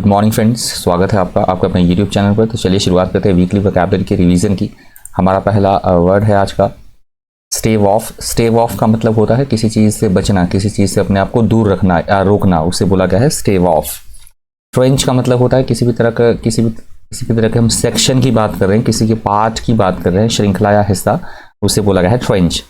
Good morning friends, स्वागत है आपका अपने यूट्यूब चैनल पर। तो चलिए शुरुआत करते हैं वीकली वोकैबुलरी के रिवीजन की। हमारा पहला वर्ड है आज का स्टेव ऑफ। स्टेव ऑफ का मतलब होता है किसी चीज़ से बचना, किसी चीज़ से अपने आप को दूर रखना या रोकना, उसे बोला गया है स्टेव ऑफ। ट्रेंच का मतलब होता है किसी भी तरह के हम सेक्शन की बात कर रहे हैं, किसी के पार्ट की बात कर रहे हैं, श्रृंखला या हिस्सा, उसे बोला गया है ट्रेंच।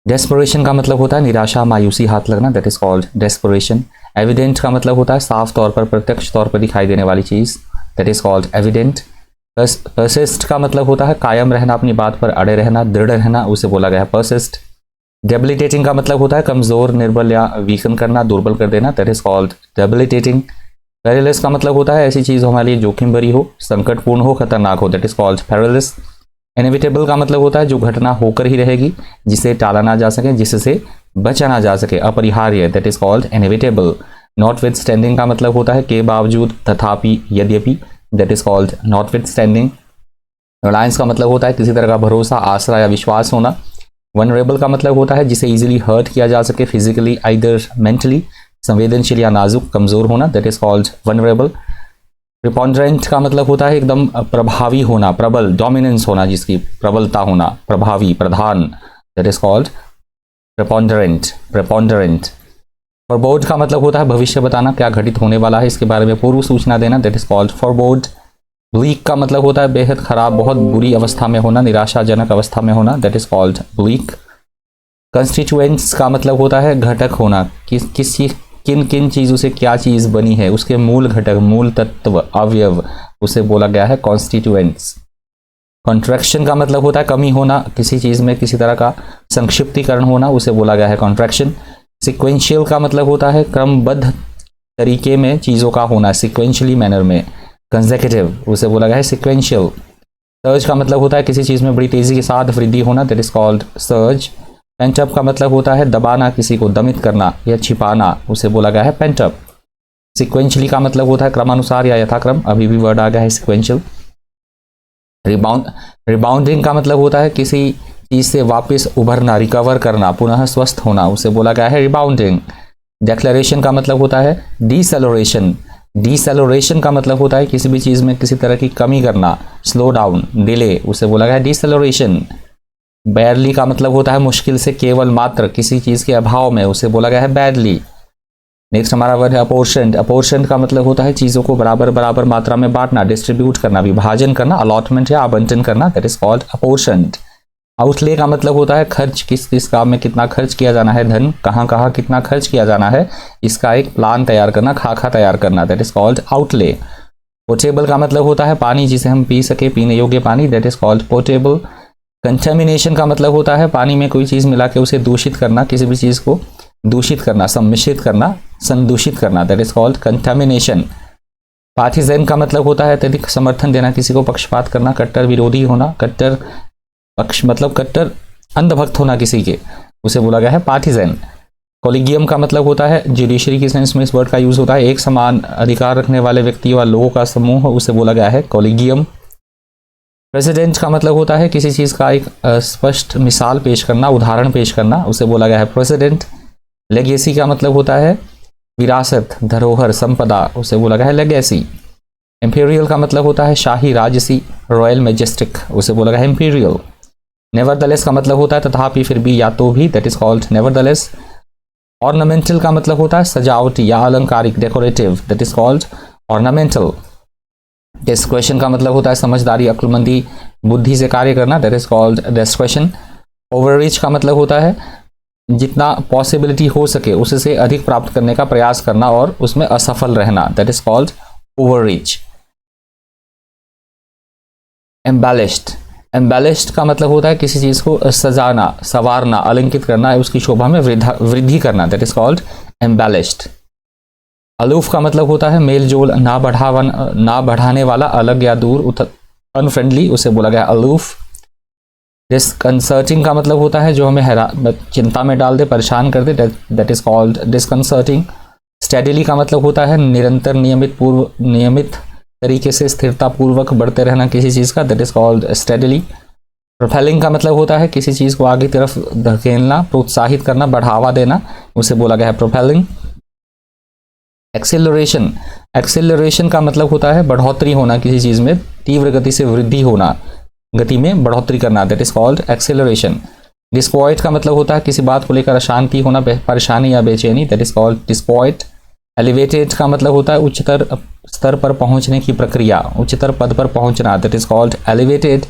डेस्परेशन का मतलब होता है निराशा, मायूसी, हाथ लगना, that is called desperation. Evident का मतलब होता है साफ तौर पर, प्रत्यक्ष तौर पर दिखाई देने वाली चीज़, that is called evident. Persist का मतलब होता है कायम रहना, अपनी बात पर अड़े रहना, दृढ़ रहना, उसे बोला गया है परसिस्ट। डेबिलिटेटिंग का मतलब होता है कमज़ोर, निर्बल या वीकन करना, दुर्बल कर देना, that is called debilitating. Perilous का मतलब होता है ऐसी चीज़ हमारे लिए जोखिम भरी हो, संकटपूर्ण हो, खतरनाक हो, that is called perilous. Inevitable का मतलब होता है जो घटना होकर ही रहेगी, जिसे टाला ना जा सके, जिससे बचा ना जा सके, अपरिहार्य, that is called inevitable. Notwithstanding का मतलब होता है के बावजूद, तथापि, यद्यपि, that is called notwithstanding. Reliance का मतलब होता है किसी तरह का भरोसा, आसरा या विश्वास होना। वनरेबल का मतलब होता है जिसे इजीली हर्ट किया जा सके, फिजिकली आइदर मेंटली, संवेदनशील या नाजुक, कमजोर होना, दैट इज कॉल्ड वनरेबल। प्रिपॉन्डरेंट का मतलब होता है एकदम प्रभावी होना, प्रबल, डोमिनेंस होना, जिसकी प्रबलता होना, प्रभावी, प्रधान, दैट इज कॉल्ड प्रेपोंडरेंट। फॉरबोर्ड का मतलब होता है भविष्य बताना, क्या घटित होने वाला है इसके बारे में पूर्व सूचना देना, दैट इज कॉल्ड फॉरबोर्ड। ब्लीक का मतलब होता है बेहद खराब, बहुत बुरी अवस्था में होना, निराशाजनक अवस्था में होना, that is called bleak. Constituents का मतलब होता है घटक होना, किन किन चीज़ों से क्या चीज़ बनी है, उसके मूल घटक, मूल तत्व, अवयव, उसे बोला गया है कॉन्स्टिट्यूएंट्स। कॉन्ट्रैक्शन का मतलब होता है कमी होना, किसी चीज़ में किसी तरह का संक्षिप्तीकरण होना, उसे बोला गया है कॉन्ट्रैक्शन। सिक्वेंशियल का मतलब होता है क्रमबद्ध तरीके में चीज़ों का होना, सिक्वेंशियली मैनर में। कंसेक्यूटिव, उसे बोला गया है सिक्वेंशियल। सर्ज का मतलब होता है किसी चीज़ में बड़ी तेज़ी के साथ वृद्धि होना, that is called surge. Pent-up का मतलब होता है दबाना, किसी को दमित करना या छिपाना, उसे बोला गया है पेंटअप। सिक्वेंशली का मतलब होता है क्रमानुसार या यथाक्रम, अभी भी वर्ड आ गया है सिक्वेंशियल। रिबाउंडिंग का मतलब होता है किसी चीज से वापस उभरना, रिकवर करना, पुनः स्वस्थ होना, उसे बोला गया है रिबाउंडिंग। डेक्लेरेशन का मतलब होता है डिसेलोरेशन। डिसेलोरेशन का मतलब होता है किसी भी चीज में किसी तरह की कमी करना, स्लो डाउन, डिले, उसे बोला गया है डिसेलोरेशन। बैडली का मतलब होता है मुश्किल से, केवल, मात्र, किसी चीज के अभाव में, उसे बोला गया है बैडली। नेक्स्ट हमारा वर्ड है अपोर्शंड। अपोर्शंड का मतलब होता है चीजों को बराबर बराबर मात्रा में बांटना, डिस्ट्रीब्यूट करना, विभाजन करना, अलॉटमेंट या आवंटन करना, दैट इज कॉल्ड अपोर्शंड। आउटले का मतलब होता है खर्च, किस काम में कितना खर्च किया जाना है, धन कहाँ कितना खर्च किया जाना है, इसका एक प्लान तैयार करना, खाका तैयार करना, that is called outlay. Portable का मतलब होता है पानी जिसे हम पी सके, पीने योग्य पानी, that is called portable. Contamination का मतलब होता है पानी में कोई चीज़ मिला के उसे दूषित करना, किसी भी चीज़ को दूषित करना, सम्मिश्रित करना, संदूषित करना, that is called contamination. Partisan का मतलब होता है अत्यधिक समर्थन देना, किसी को पक्षपात करना, कट्टर विरोधी होना, कट्टर अंधभक्त होना किसी के, उसे बोला गया है पार्टिजन। कोलिगियम का मतलब होता है, जुडिशरी की सेंस में इस वर्ड का यूज होता है, एक समान अधिकार रखने वाले व्यक्तियों व लोगों का समूह, उसे बोला गया है कोलिगियम। प्रेसिडेंट का मतलब होता है किसी चीज़ का एक स्पष्ट मिसाल पेश करना, उदाहरण पेश करना, उसे बोला गया है प्रेसिडेंट। लेगेसी का मतलब होता है विरासत, धरोहर, संपदा, उसे बोला गया है लेगेसी। इंपीरियल का मतलब होता है शाही, राजसी, रॉयल, मैजेस्टिक, उसे बोला गया है इंपीरियल। नेवरदलेस का मतलब होता है तथापि, फिर भी, या तो भी, that is called nevertheless. Ornamental का मतलब होता है सजावटी या अलंकारिक, decorative, that is called ornamental. Discretion का मतलब होता है समझदारी, अक्लमंदी, बुद्धि से कार्य करना, that is called discretion. Overreach का मतलब होता है जितना पॉसिबिलिटी हो सके उससे अधिक प्राप्त करने का प्रयास करना और उसमें असफल रहना, that is called overreach. Embellished. Embellished का मतलब होता है किसी चीज को सजाना, संवारना, अलंकित करना, उसकी शोभा में वृद्धि करना, that is called embellished. Aloof का मतलब होता है मेल जोल, ना बढ़ाने वाला, अलग या दूर, अनफ्रेंडली, उसे बोला गया अलूफ। डिस्कंसर्टिंग का मतलब होता है जो हमें चिंता में डाल दे, परेशान कर दे, that is called disconcerting. Steadily का मतलब होता है निरंतर, नियमित तरीके से स्थिरता पूर्वक बढ़ते रहना किसी चीज़ का, that is called steadily. Propelling का मतलब होता है किसी चीज़ को आगे तरफ धकेलना, प्रोत्साहित करना, बढ़ावा देना, उसे बोला गया है प्रोपेलिंग। एक्सेलरेशन एक्सेलरेशन का मतलब होता है बढ़ोतरी होना किसी चीज़ में, तीव्र गति से वृद्धि होना, गति में बढ़ोतरी करना, that is called acceleration. Disquiet का मतलब होता है किसी बात को लेकर अशांति होना, परेशानी या बेचैनी, that is called disquiet. Elevated का मतलब होता है उच्चतर स्तर पर पहुंचने की प्रक्रिया, उच्चतर पद पर पहुंचना, that is called elevated.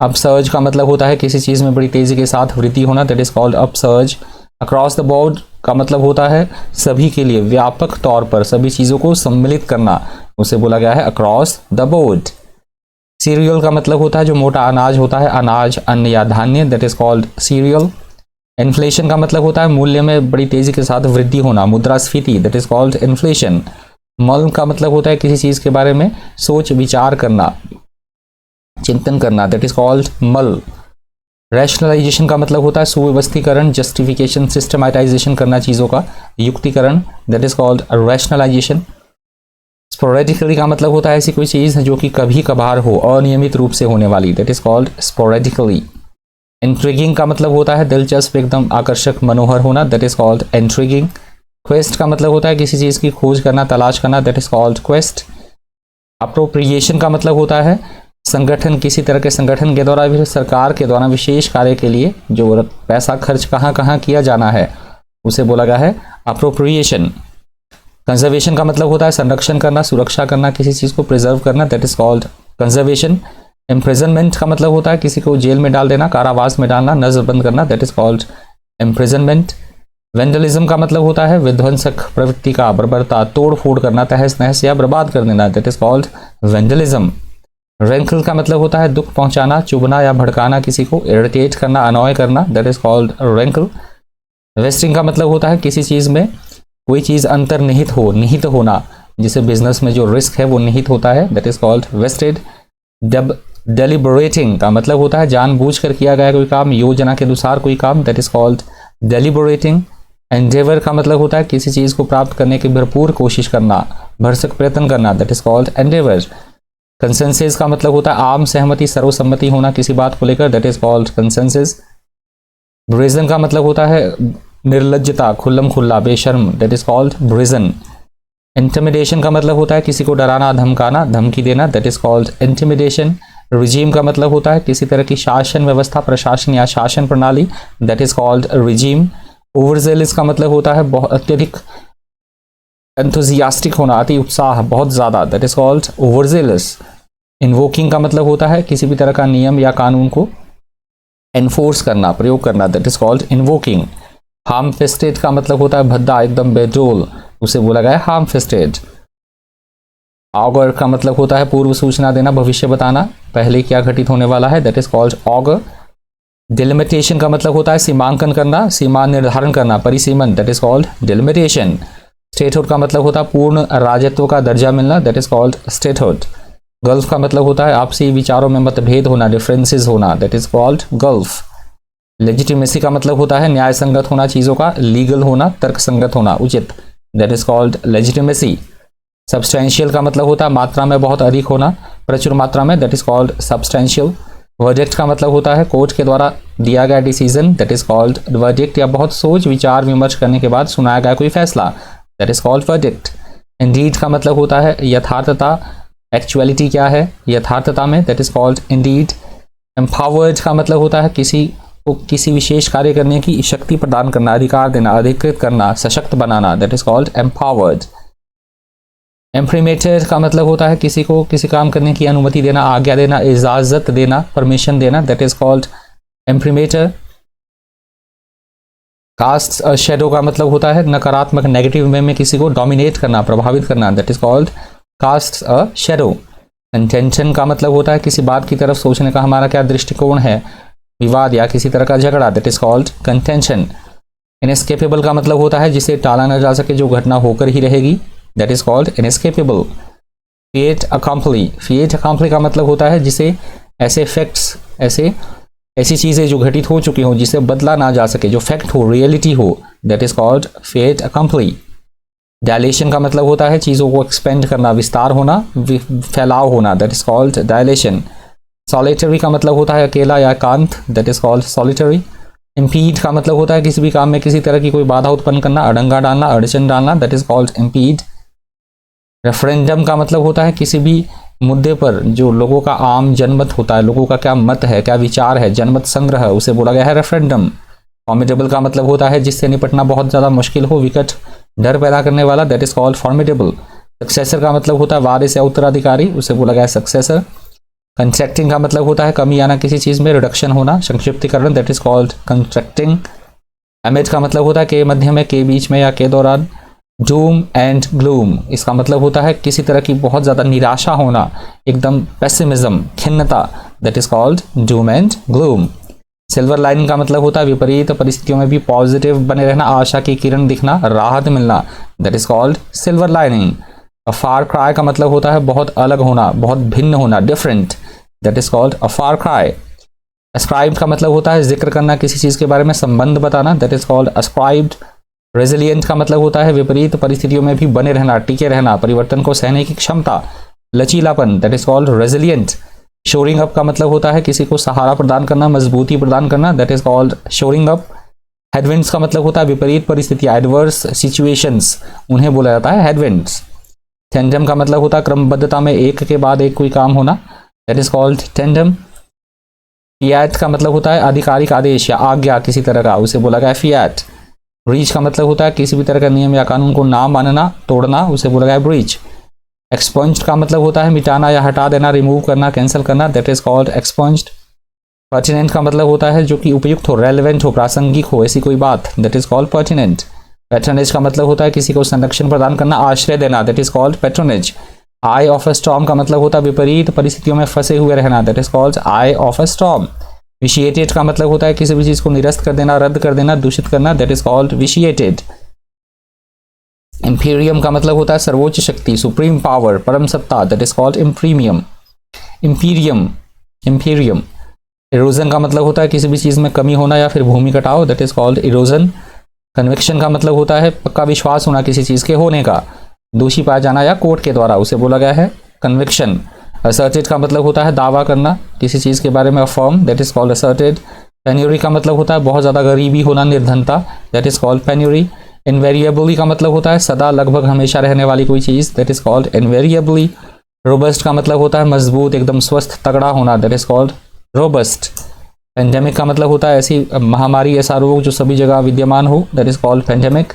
Upsurge का मतलब होता है किसी चीज़ में बड़ी तेजी के साथ वृद्धि होना, that is called upsurge. Across the board का मतलब होता है सभी के लिए, व्यापक तौर पर सभी चीज़ों को सम्मिलित करना, उसे बोला गया है अक्रॉस द बोर्ड। सीरियल का मतलब होता है जो मोटा अनाज होता है, अनाज, अन्न या धान्य, that is called serial. Inflation का मतलब होता है मूल्य में बड़ी तेजी के साथ वृद्धि होना, मुद्रास्फीति, दैट इज कॉल्ड इन्फ्लेशन। मल का मतलब होता है किसी चीज़ के बारे में सोच विचार करना, चिंतन करना, दैट इज कॉल्ड मल। रैशनलाइजेशन का मतलब होता है सुव्यवस्थीकरण, जस्टिफिकेशन, सिस्टमाटाइजेशन करना चीज़ों का, युक्तिकरण, दैट इज कॉल्ड रैशनलाइजेशन। स्पोरेडिकली का मतलब होता है ऐसी कोई चीज़ जो कि कभी कभार हो, अनियमित रूप से होने वाली, दैट इज कॉल्ड स्पोरेडिकली। इंट्रिगिंग का मतलब होता है दिलचस्प, एकदम आकर्षक, मनोहर होना, that is called intriguing. Quest का मतलब होता है किसी चीज़ की खोज करना, तलाश करना, that is called quest. Appropriation का मतलब होता है संगठन, किसी तरह के संगठन के द्वारा भी सरकार के द्वारा विशेष कार्य के लिए जो पैसा खर्च कहाँ कहाँ किया जाना है उसे बोला गया है अप्रोप्रिएशन। कंजर्वेशन का मतलब होता है संरक्षण करना, सुरक्षा करना, किसी चीज़ को प्रिजर्व करना, that is called conservation. Imprisonment का मतलब होता है किसी को जेल में डाल देना, कारावास में डालना, नजरबंद करना, that is called imprisonment. Vandalism का मतलब होता है विध्वंसक प्रवृत्ति का, बर्बरता, तोड़ फोड़ करना, तहस नहस या बर्बाद कर देना, दैट इज कॉल्ड वेंडलिज्म। रेंकल का मतलब होता है दुख पहुंचाना, चुभना या भड़काना किसी को, इरिटेट करना, अनॉय करना, दैट इज कॉल्ड रेंकल। वेस्टिंग का मतलब होता है किसी चीज़ में कोई चीज़ अंतर्निहित हो, निहित होना, जिसे बिजनेस में जो रिस्क है वो निहित होता है, that is called wasted. Deliberating का मतलब होता है जानबूझकर किया गया कोई काम, योजना के अनुसार कोई काम, that is called deliberating. Endeavour का मतलब होता है किसी चीज़ को प्राप्त करने की भरपूर कोशिश करना, भरसक प्रयत्न करना, that is called Endeavour. Consensus का मतलब होता है आम सहमति, सर्वसम्मति होना किसी बात को लेकर, that is called consensus. Brazen का मतलब होता है निर्लज्जता, खुल्लम खुल्ला, बेशर्म, that is called brazen. Intimidation का मतलब होता है किसी को डराना, धमकाना, धमकी देना, that is called intimidation. Regime का मतलब होता है किसी तरह की शासन व्यवस्था, प्रशासन या शासन प्रणाली, दैट इज कॉल्ड रिजीम। ओवरजेलिस का मतलब होता है बहुत अत्यधिक एंथुजियास्टिक होना, अति उत्साह, बहुत ज़्यादा, दैट इज कॉल्ड ओवरजेलस। इन्वोकिंग का मतलब होता है किसी भी तरह का नियम या कानून को एनफोर्स करना, प्रयोग करना, that is called invoking. Ham fisted का मतलब होता है भद्दा, एकदम बेजोल, उसे बोला गया है हार्म फेस्टेड। ऑगर का मतलब होता है पूर्व सूचना देना, भविष्य बताना, पहले क्या घटित होने वाला है, that is called auger. Delimitation का मतलब होता है सीमांकन करना, सीमा निर्धारण करना, परिसीमन, that is called delimitation. Statehood का मतलब होता है पूर्ण राजत्व का दर्जा मिलना, that is called statehood. Gulf का मतलब होता है आपसी विचारों में मतभेद होना, डिफरेंसेस होना, that is called gulf. Legitimacy का मतलब होता है न्याय संगत होना चीज़ों का, लीगल होना, तर्क संगत होना, उचित, that is called legitimacy. Substantial का मतलब होता है मात्रा में बहुत अधिक होना, प्रचुर मात्रा में, that is called substantial. Verdict का मतलब होता है कोर्ट के द्वारा दिया गया decision, that is called verdict, या बहुत सोच विचार विमर्श करने के बाद सुनाया गया कोई फैसला, that is called verdict. Indeed का मतलब होता है यथार्थता, एक्चुअलिटी क्या है यथार्थता में, that is called Indeed. Empowered का मतलब होता है किसी को किसी विशेष कार्य करने की शक्ति प्रदान करना, अधिकार देना, अधिकृत करना, सशक्त बनाना, दैट इज कॉल्ड एम्पावर्ड। इम्प्रीमेटर का मतलब होता है किसी को किसी काम करने की अनुमति देना, आज्ञा देना, इजाजत देना, परमिशन देना, that is called imprimatur. Cast a shadow का मतलब होता है नकारात्मक, नेगेटिव वे में किसी को डोमिनेट करना, प्रभावित करना, that is called cast a shadow. Contention का मतलब होता है किसी बात की तरफ सोचने का हमारा क्या दृष्टिकोण है, विवाद या किसी तरह का झगड़ा, that is called contention. Inescapable का मतलब होता है जिसे टाला न जा सके, जो घटना होकर ही रहेगी, that is called inescapable. Fait accompli का मतलब होता है जिसे ऐसे फैक्ट्स, ऐसी चीज़ें जो घटित हो चुकी हों जिसे बदला ना जा सके, जो फैक्ट हो, रियलिटी हो, that is called fait accompli. Dilation का मतलब होता है चीज़ों को एक्सपेंड करना, विस्तार होना, फैलाव होना, that is called dilation. Solitary का मतलब होता है अकेला या एकांत, that is called solitary. Impede का मतलब होता है किसी भी काम में किसी तरह की कोई बाधा उत्पन्न करना, अड़ंगा डालना, अड़चन डालना, that is called impede. Referendum का मतलब होता है किसी भी मुद्दे पर जो लोगों का आम जनमत होता है, लोगों का क्या मत है, क्या विचार है, जनमत संग्रह, उसे बोला गया है रेफरेंडम। फॉर्मिडेबल का मतलब होता है जिससे निपटना बहुत ज़्यादा मुश्किल हो, विकट, डर पैदा करने वाला, that is called formidable. Successor का मतलब होता है वारिस या उत्तराधिकारी, उसे बोला गया है सक्सेसर। कंट्रैक्टिंग का मतलब होता है कमी आना किसी चीज़ में, रिडक्शन होना, संक्षिप्तीकरण, that is called contracting. Amaze का मतलब होता है के मध्य में, के बीच में या के दौरान। डूम एंड ग्लूम, इसका मतलब होता है किसी तरह की बहुत ज़्यादा निराशा होना, एकदम पेसिमिज्म, खिन्नता, that is called doom and gloom. Silver lining का मतलब होता है विपरीत परिस्थितियों में भी पॉजिटिव बने रहना, आशा की किरण दिखना, राहत मिलना, that is called silver lining. A far cry का मतलब होता है बहुत अलग होना, बहुत भिन्न होना, different, that is called a far cry. Ascribe का मतलब होता है जिक्र करना, किसी चीज़ के बारे में संबंध बताना, that is called ascribed. Resilient का मतलब होता है विपरीत परिस्थितियों में भी बने रहना, टिके रहना, परिवर्तन को सहने की क्षमता, लचीलापन, that is called resilient. Shoring up का मतलब होता है किसी को सहारा प्रदान करना, मजबूती प्रदान करना, that is called shoring up. Headwinds का मतलब होता है विपरीत परिस्थितियां, एडवर्स सिचुएशंस, उन्हें बोला जाता है हेडविंड्स। टेंडम का मतलब होता है क्रमबद्धता में एक के बाद एक कोई काम होना, that is called tandem. Fiat का मतलब होता है आधिकारिक आदेश या आज्ञा किसी तरह का, उसे बोला गया फियाट। ब्रीच का मतलब होता है किसी भी तरह का नियम या कानून को ना मानना, तोड़ना, उसे बोला गया ब्रीच। एक्सपंज्ड का मतलब होता है मिटाना या हटा देना, रिमूव करना, कैंसिल करना, दैट इज कॉल्ड एक्सपंज्ड। पर्टिनेंट का मतलब होता है जो कि उपयुक्त हो, रेलेवेंट हो, प्रासंगिक हो, ऐसी कोई बात, that is called pertinent. Patronage का मतलब होता है किसी को संरक्षण प्रदान करना, आश्रय देना, that is called patronage. I of a storm का मतलब होता है विपरीत परिस्थितियों में फंसे हुए रहना, that is called eye of a storm. Vitiated का मतलब होता है किसी भी चीज को निरस्त कर देना, रद्द कर देना, दूषित करना, दैट इज कॉल्ड विशिएटेड। इंपीरियम का मतलब होता है सर्वोच्च शक्ति, सुप्रीम पावर, परम सत्ता, that is called imperium. Imperium, imperium. Erosion का मतलब होता है किसी भी चीज में कमी होना या फिर भूमि कटाव, that is called erosion. Conviction का मतलब होता है पक्का विश्वास होना किसी चीज के होने का, दोषी पाया जाना या कोर्ट के द्वारा, उसे बोला गया है कन्विक्शन। असर्टेड का मतलब होता है दावा करना किसी चीज के बारे में, affirm, that is called asserted. Penury का मतलब होता है बहुत ज्यादा गरीबी होना, निर्धनता, that is called penury. Invariably का मतलब होता है सदा लगभग हमेशा रहने वाली कोई चीज, that is called invariably. Robust का मतलब होता है मजबूत, एकदम स्वस्थ, तगड़ा होना, that is called robust. Pandemic का मतलब होता है ऐसी महामारी, ऐसा रोग जो सभी जगह विद्यमान हो, that is called pandemic.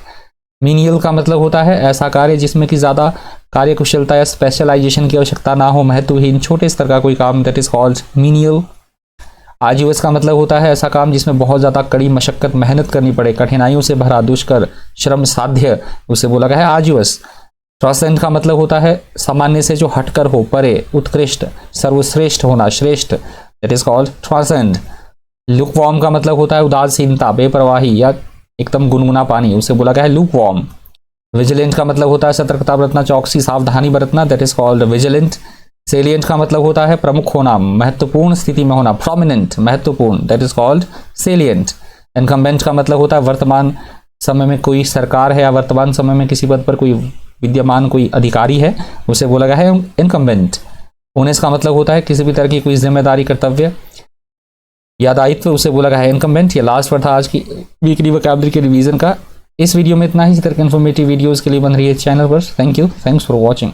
Menial का मतलब होता है ऐसा कार्य जिसमें कि ज़्यादा कार्यकुशलता या स्पेशलाइजेशन की आवश्यकता ना हो, महत्वहीन छोटे स्तर का कोई काम, दैट इज कॉल्ड मीनियल। आजीवस का मतलब होता है ऐसा काम जिसमें बहुत ज़्यादा कड़ी मशक्कत, मेहनत करनी पड़े, कठिनाइयों से भरा, दुष्कर, श्रम साध्य, उसे बोला गया है आजीवस। ट्रांसेंड का मतलब होता है सामान्य से जो हटकर हो, परे, उत्कृष्ट, सर्वश्रेष्ठ होना, श्रेष्ठ, that is called transcend. Lukewarm का मतलब होता है उदासीनता, बेपरवाही या एकदम गुनगुना पानी, उसे बोला गया है लुकवार्म। विजिलेंट का मतलब होता है सतर्कता बरतना, चौकसी, सावधानी बरतना, that is called vigilant. Salient का मतलब होता है प्रमुख होना, महत्वपूर्ण स्थिति में होना, प्रोमिनेंट, महत्वपूर्ण, that is called salient. Incumbent का मतलब होता है वर्तमान समय में कोई सरकार है या वर्तमान समय में किसी पद पर कोई विद्यमान कोई अधिकारी है, उसे बोला गया है इनकम्बेंट। ओनेस का मतलब होता है किसी भी तरह की कोई जिम्मेदारी, कर्तव्य या दायित्व, उसे बोला गया है इनकम्बेंट। ये लास्ट वर्ड था आज की वीकली वोकैबुलरी के रिवीजन का। इस वीडियो में इतना ही। इसी तरह के इन्फॉर्मेटिव वीडियोस के लिए बन रही है चैनल पर। Thank you, thanks for watching.